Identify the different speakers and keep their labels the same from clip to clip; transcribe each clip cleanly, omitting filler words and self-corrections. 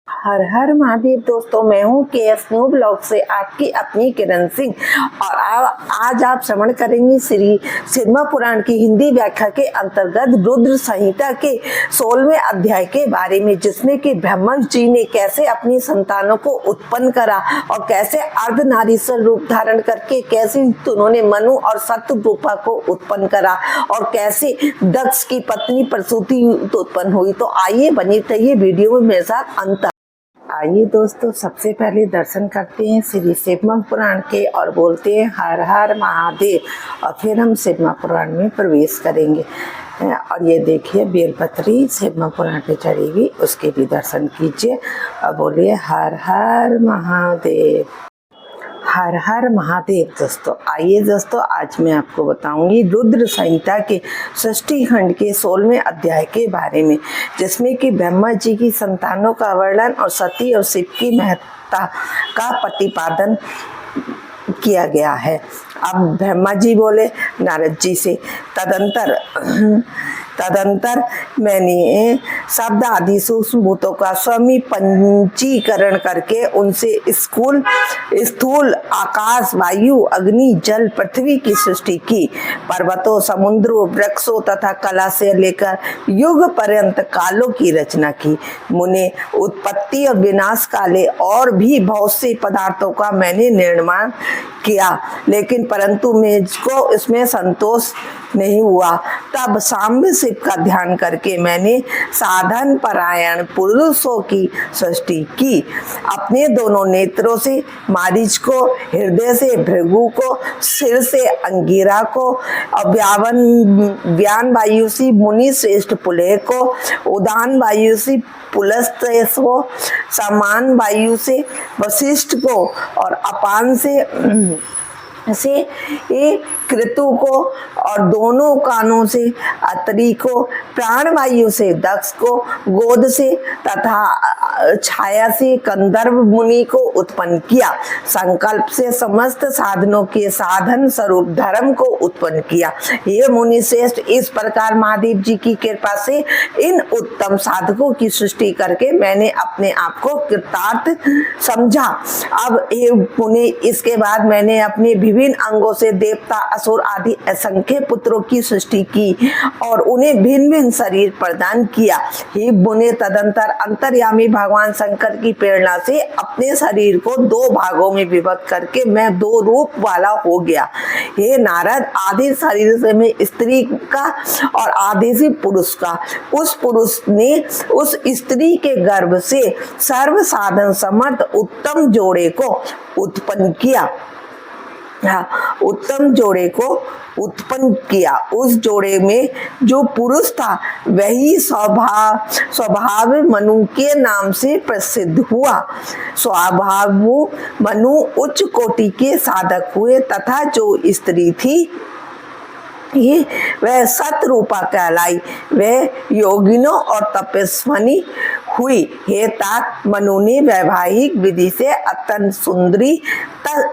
Speaker 1: हर हर महादेव दोस्तों, मैं हूँ KS न्यू ब्लॉग से आपकी अपनी किरण सिंह। और आज आप श्रवण करेंगे श्री सिद्ध पुराण की हिंदी व्याख्या के अंतर्गत रुद्र संहिता के 16वें अध्याय के बारे में, जिसमें कि ब्रह्मा जी ने कैसे अपनी संतानों को उत्पन्न करा और कैसे अर्धनारीश्वर रूप धारण करके कैसे उन्होंने मनु और शतरूपा को उत्पन्न करा और कैसे दक्ष की पत्नी प्रसूति उत्पन्न हुई। तो आइए बने रहिए वीडियो में मेरे साथ अंत। आइए दोस्तों, सबसे पहले दर्शन करते हैं श्री शिव पुराण के और बोलते हैं हर हर महादेव। और फिर हम शिव पुराण में प्रवेश करेंगे। और ये देखिए बेलपत्री शिव पुराण पे चढ़ी हुई, उसके भी दर्शन कीजिए और बोलिए हर हर महादेव। हर हर महादेव। दोस्तों आइए दोस्तों, आज मैं आपको बताऊंगी रुद्र संहिता के षष्ठी खंड के 16वें अध्याय के बारे में, जिसमें कि ब्रह्मा जी की संतानों का वर्णन और सती और शिव की महत्ता का प्रतिपादन किया गया है। अब ब्रह्मा जी बोले नारद जी से, तदंतर मैंने शब्द आदि सूक्ष्म भूतों का स्वामी पंचीकरण करके उनसे स्थूल आकाश, वायु, अग्नि, जल, पृथ्वी की सृष्टि की। पर्वतों, समुद्रों, वृक्षों तथा कला से लेकर युग पर्यंत कालों की रचना की। मुने उत्पत्ति और विनाश काले और भी बहुत से पदार्थों का मैंने निर्माण किया, लेकिन परंतु मुझको इसमें संतोष नहीं हुआ। तब साम्य शिव का ध्यान करके मैंने साधन परायण पुरुषों की सृष्टि की। अपने दोनों नेत्रों से मारीच को, हृदय से भृगु को, सिर से अंगिरा को, व्यान वायु से मुनि श्रेष्ठ पुलह को, उदान वायु से पुलस्त्य को, समान वायु से वशिष्ठ को और अपान से कृतु को और दोनों कानों से अत्रि को, प्राणवायु से दक्ष को, गोद से तथा छाया से कंदर्व मुनि को उत्पन्न किया। संकल्प से समस्त साधनों के साधन स्वरूप धर्म को उत्पन्न किया। ये मुनि श्रेष्ठ, इस प्रकार महादेव जी की कृपा से इन उत्तम साधकों की सृष्टि करके मैंने अपने आप को कृतार्थ समझा। अब ये मुनि, इसके बाद मैंने अपने विभिन्न अंगों से देवता, असुर आदि असंख्य पुत्रों की सृष्टि की और उन्हें भिन्न भिन्न शरीर प्रदान किया। हे मुने, तदंतर अंतर्यामी भगवान शंकर की प्रेरणा से अपने शरीर को 2 भागों में विभक्त करके मैं 2 रूप वाला हो गया। हे नारद, आधे शरीर से मैं स्त्री का और आधे से पुरुष का। उस पुरुष ने उस स्त्री के गर्भ से सर्व साधन समर्थ उत्तम जोड़े को उत्पन्न किया। उत्तम जोड़े को उत्पन्न किया। उस जोड़े में जो पुरुष था वही स्वभाव मनु के नाम से प्रसिद्ध हुआ। स्वभाव मनु उच्च कोटि के साधक हुए तथा जो स्त्री थी वह शतरूपा कहलाई, वह योगिनों और तपस्विनी हुई। हे तात, मनु ने वैवाहिक विधि से अत्यंत सुंदरी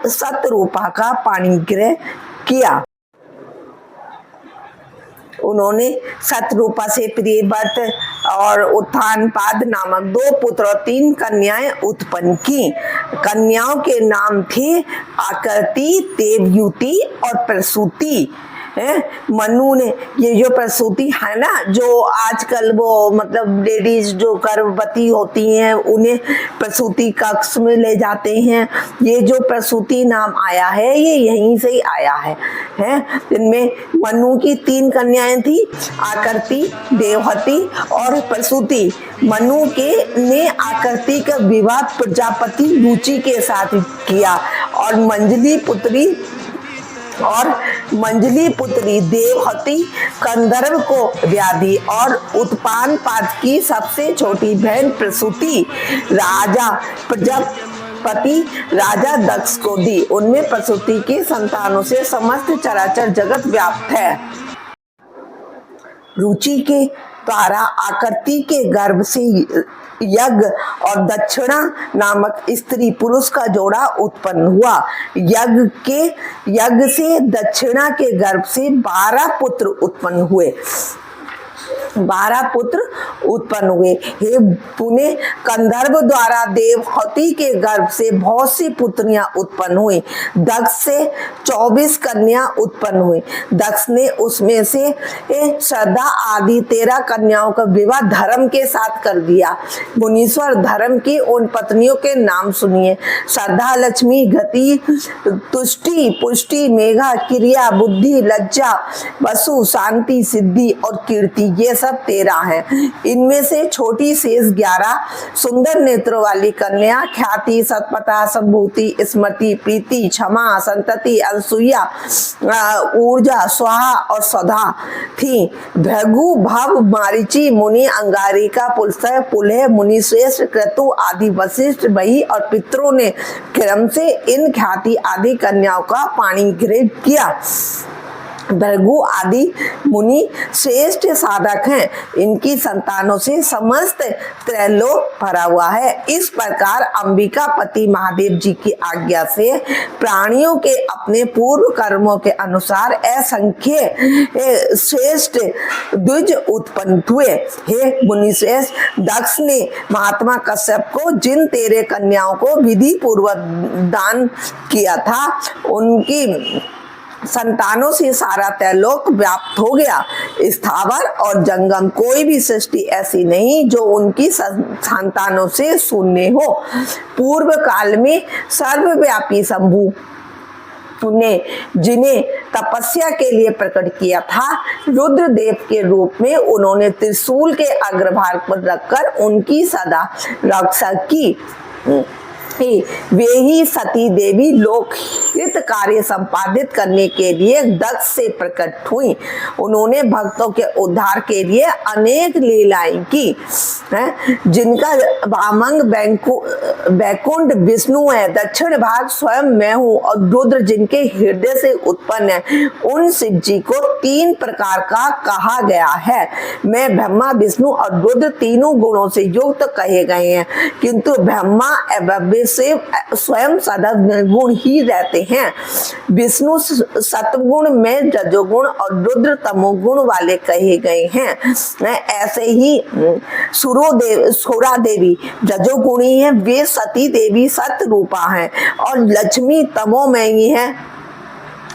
Speaker 1: शतरूपा का पाणिग्रह किया। उन्होंने शतरूपा से प्रियव्रत और उत्थानपाद नामक 2 पुत्र और 3 कन्याएं उत्पन्न की। कन्याओं के नाम थे आकृति, देवयुति और प्रसूति। मनु ने, ये जो प्रसूति है ना, जो आजकल वो मतलब लेडीज जो गर्भवती होती हैं उन्हें प्रसूति कक्ष में ले जाते हैं, ये जो प्रसूति नाम आया है ये यहीं से ही आया है। इनमें मनु की 3 कन्याएं थी, आकृति, देवहति और प्रसूति। मनु ने आकृति का विवाह प्रजापति रुचि के साथ किया और मंजली पुत्री देवहति कंदर्व को व्याधि और उत्पानपाद की सबसे छोटी बहन प्रसूति प्रजापति राजा दक्ष को दी। उनमें प्रसूति की संतानों से समस्त चराचर जगत व्याप्त है। रुचि के द्वारा आकृति के गर्भ से यज्ञ और दक्षिणा नामक स्त्री पुरुष का जोड़ा उत्पन्न हुआ। यज्ञ से दक्षिणा के गर्भ से 12 पुत्र उत्पन्न हुए। 12 पुत्र उत्पन्न हुए। हे पुण्य, कंधर्व द्वारा देवहूति के गर्भ से बहुत सी पुत्रियां उत्पन्न हुई। दक्ष से 24 कन्या उत्पन्न हुई। दक्ष ने उसमें से श्रद्धा आदि 13 कन्याओं का विवाह धर्म के साथ कर दिया। मुनीश्वर, धर्म की उन पत्नियों के नाम सुनिए। श्रद्धा, लक्ष्मी, गति, तुष्टि, पुष्टि, मेघा, क्रिया, बुद्धि, लज्जा, वसु, शांति, सिद्धि और कीर्ति, ये सब 13 हैं। इनमें से छोटी शेष 11 सुंदर नेत्रों वाली कन्या ख्याति, सतपथा, संभूति, स्मृति, प्रीति, क्षमा, संतति, अनसुईया, ऊर्जा, स्वाहा और स्वधा थी। भृगु, भव, मारीचि, मुनि, अंगारिका, पुलस्त्य, पुलह, मुनिश्रेष्ठ, क्रतु आदि वशिष्ठ, वही और पितरों ने क्रम से इन ख्याति आदि कन्याओं का पाणी ग्रहण किया। भृगु आदि मुनि श्रेष्ठ साधक हैं। इनकी संतानों से समस्त त्रैलोक भरा हुआ है। इस प्रकार अंबिका पति महादेव जी की आज्ञा से प्राणियों के अपने पूर्व कर्मों के अनुसार असंख्य श्रेष्ठ द्विज उत्पन्न हुए। हे मुनि श्रेष्ठ, दक्ष ने महात्मा कश्यप को जिन 13 कन्याओं को विधि पूर्वक दान किया था, उनकी संतानों से सारा त्रैलोक व्याप्त हो गया। स्थावर और जंगम कोई भी सृष्टि ऐसी नहीं जो उनकी संतानों से शून्य हो। पूर्व काल में सर्वव्यापी शंभु ने जिन्हें तपस्या के लिए प्रकट किया था, रुद्रदेव के रूप में उन्होंने त्रिशूल के अग्रभाग पर रखकर उनकी सदा रक्षा की। वे ही सती देवी लोकहित कार्य संपादित करने के लिए दक्ष से प्रकट हुई। उन्होंने भक्तों के उद्धार के लिए अनेक लीलाएं की, जिनका वामंग बैकुंठ विष्णु है, दक्षिण भाग स्वयं मैं हूँ और रुद्र जिनके हृदय से उत्पन्न है। उन शिव जी को 3 प्रकार का कहा गया है। मैं ब्रह्मा, विष्णु और रुद्र तीनों गुणों से युक्त कहे गए हैं, किंतु ब्रह्मा एवं शिव स्वयं सदा निर्गुण ही रहते हैं। विष्णु सत्वगुण में रजोगुण और रुद्र तमोगुण वाले कहे गए हैं। ऐसे ही सुरा देवी रजोगुणी है, वे सती देवी सत रूपा है और लक्ष्मी तमोमयी है।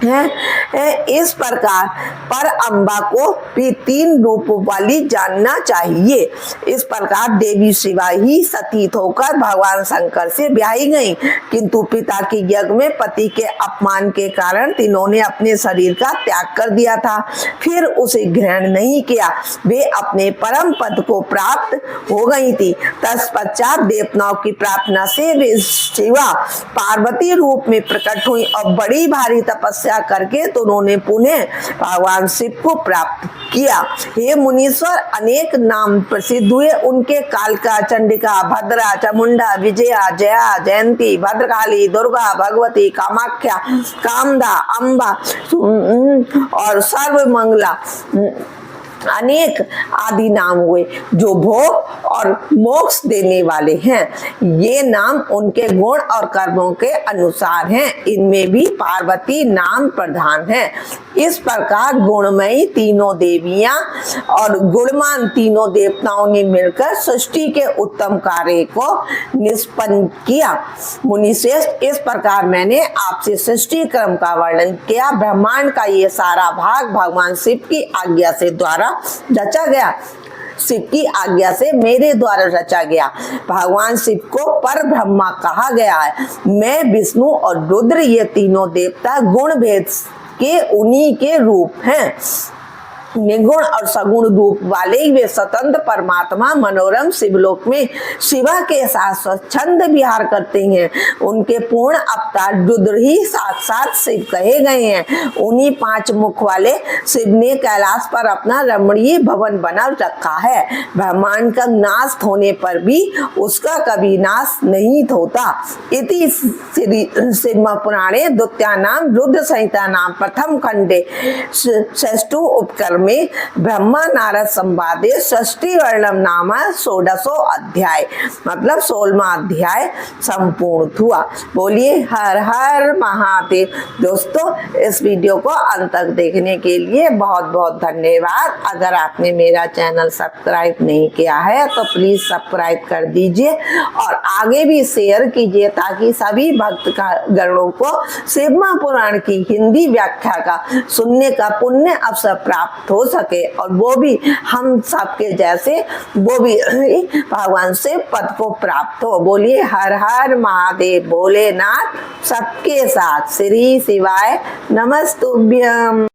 Speaker 1: इस प्रकार पर अम्बा को भी 3 रूप वाली जानना चाहिए। इस प्रकार देवी शिवा ही सतीत होकर भगवान शंकर से ब्याही गई, किंतु पिता के यज्ञ में पति के अपमान के कारण तीनों ने अपने शरीर का त्याग कर दिया था, फिर उसे ग्रहण नहीं किया। वे अपने परम पद को प्राप्त हो गई थी। तत्पश्चात देवताओं की प्रार्थना से वे शिवा पार्वती रूप में प्रकट हुई और बड़ी भारी तपस्या करके तो उन्होंने पुनः भगवान शिव को प्राप्त किया। हे मुनीश्वर, अनेक नाम प्रसिद्ध हुए। उनके कालका, चंडिका, भद्रा, चामुंडा, विजया, जया, जयंती, भद्रकाली, दुर्गा, भगवती, कामाख्या, कामदा, अम्बा और सर्वमंगला अनेक आदि नाम हुए जो भोग और मोक्ष देने वाले हैं। ये नाम उनके गुण और कर्मों के अनुसार हैं। इनमें भी पार्वती नाम प्रधान है। इस प्रकार गुणमयी तीनों देवियां और गुणमान तीनों देवताओं ने मिलकर सृष्टि के उत्तम कार्य को निष्पन्न किया। मुनिश्रेष्ठ, इस प्रकार मैंने आपसे सृष्टि क्रम का वर्णन किया। ब्रह्मांड का ये सारा भाग भगवान शिव की आज्ञा से द्वारा रचा गया। शिव की आज्ञा से मेरे द्वारा रचा गया। भगवान शिव को पर ब्रह्मा कहा गया है। मैं, विष्णु और रुद्र ये तीनों देवता गुण भेद के उन्हीं के रूप हैं। निगुण और सगुण रूप वाले वे स्वतंत्र परमात्मा मनोरम शिवलोक में शिवा के साथ स्वच्छंद विहार करते हैं। उनके पूर्ण अवतार रुद्र ही साक्षात शिव कहे गए हैं। उन्हीं 5 मुख वाले शिव ने कैलाश पर अपना रमणीय भवन बना रखा है। ब्रह्मांड का नाश होने पर भी उसका कभी नाश नहीं होता। इति शिव पुराणे द्वितीयानाम रुद्र संहिता नाम प्रथम खंडे षष्ठो उपकर्म में ब्रह्मा नारद संवादे षष्ठी वर्णम नाम 16 अध्याय, मतलब 16वां अध्याय संपूर्ण हुआ। बोलिए हर हर महादेव। दोस्तों, इस वीडियो को अंत तक देखने के लिए बहुत बहुत धन्यवाद। अगर आपने मेरा चैनल सब्सक्राइब नहीं किया है तो प्लीज सब्सक्राइब कर दीजिए और आगे भी शेयर कीजिए, ताकि सभी भक्त गणों को शिव महापुराण की हिंदी व्याख्या का सुनने का पुण्य अवसर प्राप्त हो सके और वो भी हम सबके जैसे वो भी भगवान से पद को प्राप्त हो। बोलिए हर हर महादेव। भोलेनाथ सबके साथ। श्री शिवाय नमस्तुभ्यम।